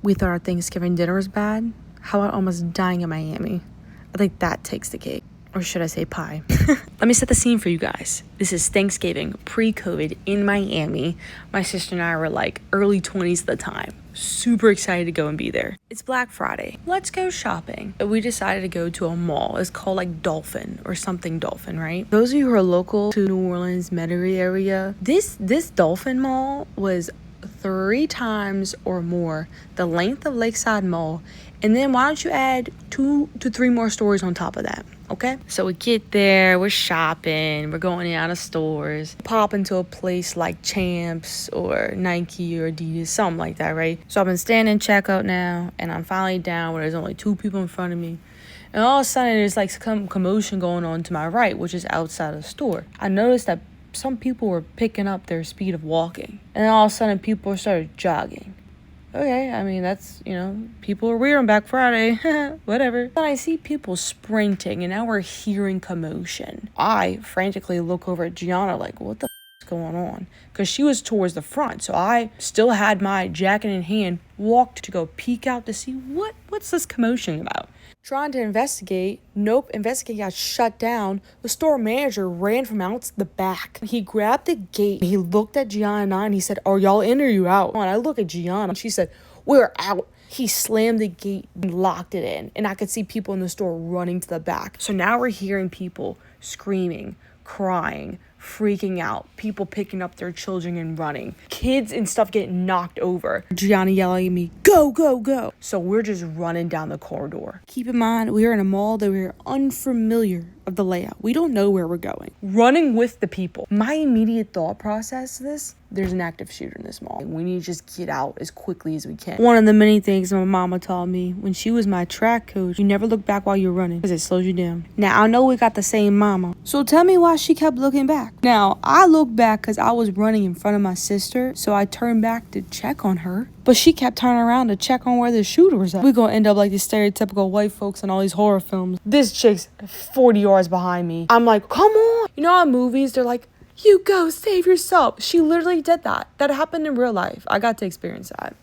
We thought our Thanksgiving dinner was bad. How about almost dying in Miami? I think that takes the cake. Or should I say pie? Let me set the scene for you guys. This is Thanksgiving, pre-COVID in Miami. My sister and I were like early 20s at the time. Super excited to go and be there. It's Black Friday. Let's go shopping. We decided to go to a mall. It's called like Dolphin or something Dolphin, right? Those of you who are local to New Orleans, Metairie area, this Dolphin Mall was 3 times or more the length of Lakeside Mall. And then why don't you add 2 to 3 more stories on top of that? Okay, so we get there, we're shopping, we're going out of stores, pop into a place like Champs or Nike or Adidas, something like that, right? So I've been standing checkout now, and I'm finally down where there's only 2 people in front of me. And all of a sudden, there's like some commotion going on to my right, which is outside of the store. I noticed that some people were picking up their speed of walking, and then all of a sudden, people started jogging. Okay, I mean, that's, people are weird on Black Friday, whatever. But I see people sprinting, and now we're hearing commotion. I frantically look over at Gianna like, what the is going on? Because she was towards the front, so I still had my jacket in hand, walked to go peek out to see what's this commotion about. Trying to investigate. Nope, investigating got shut down. The store manager ran from out the back. He grabbed the gate. He looked at Gianna and I, and he said, are y'all in or you out? And I look at Gianna, and she said, we're out. He slammed the gate and locked it in. And I could see people in the store running to the back. So now we're hearing people screaming, crying, freaking out, people picking up their children and running, kids and stuff getting knocked over, Gianna yelling at me, go, go, go. So we're just running down the corridor. Keep in mind, we are in a mall that we're unfamiliar of the layout. We don't know where we're going. Running with the people. My immediate thought process is this: there's an active shooter in this mall. We need to just get out as quickly as we can. One of the many things my mama taught me when she was my track coach: you never look back while you're running because it slows you down. Now, I know we got the same mama, so tell me why she kept looking back. Now, I looked back because I was running in front of my sister, so I turned back to check on her. But she kept turning around to check on where the shooter was at. We're gonna end up like the stereotypical white folks in all these horror films. This chick's 40 yards behind me. I'm like, come on. You know how in movies, they're like, you go save yourself. She literally did that. That happened in real life. I got to experience that.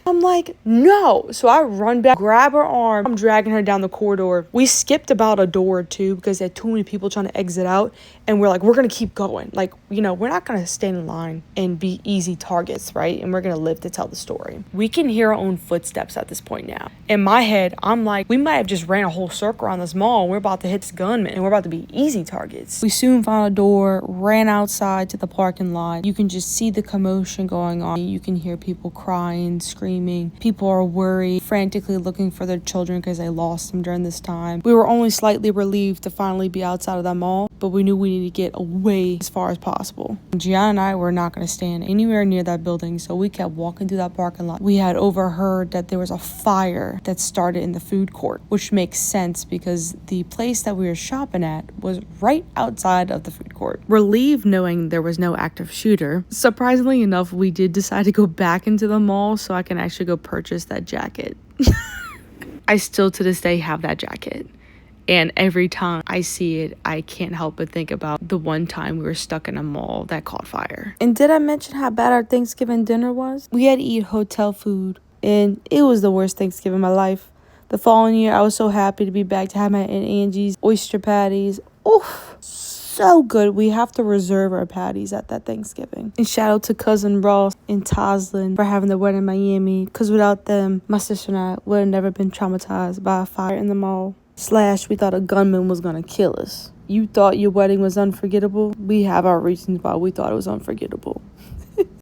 I'm like, no. So I run back, grab her arm. I'm dragging her down the corridor. We skipped about a door or two because there had too many people trying to exit out. And we're like, we're going to keep going. Like, we're not going to stand in line and be easy targets, right? And we're going to live to tell the story. We can hear our own footsteps at this point now. In my head, I'm like, we might have just ran a whole circle around this mall. And we're about to hit this gunman and we're about to be easy targets. We soon found a door, ran outside to the parking lot. You can just see the commotion going on. You can hear people crying, screaming. People are worried, frantically looking for their children because they lost them during this time. We were only slightly relieved to finally be outside of that mall, but we knew we needed to get away as far as possible. Gianna and I were not going to stand anywhere near that building, so we kept walking through that parking lot. We had overheard that there was a fire that started in the food court, which makes sense because the place that we were shopping at was right outside of the food court. Relieved knowing there was no active shooter, surprisingly enough, we did decide to go back into the mall so I can actually go purchase that jacket. I still to this day have that jacket. And every time I see it, I can't help but think about the one time we were stuck in a mall that caught fire. And did I mention how bad our Thanksgiving dinner was? We had to eat hotel food, and it was the worst Thanksgiving of my life. The following year, I was so happy to be back to have my Aunt Angie's oyster patties. Oof, so good. We have to reserve our patties at that Thanksgiving. And shout out to Cousin Ross and Toslin for having the wedding in Miami, because without them, my sister and I would have never been traumatized by a fire in the mall. / we thought a gunman was gonna kill us. You thought your wedding was unforgettable? We have our reasons why we thought it was unforgettable.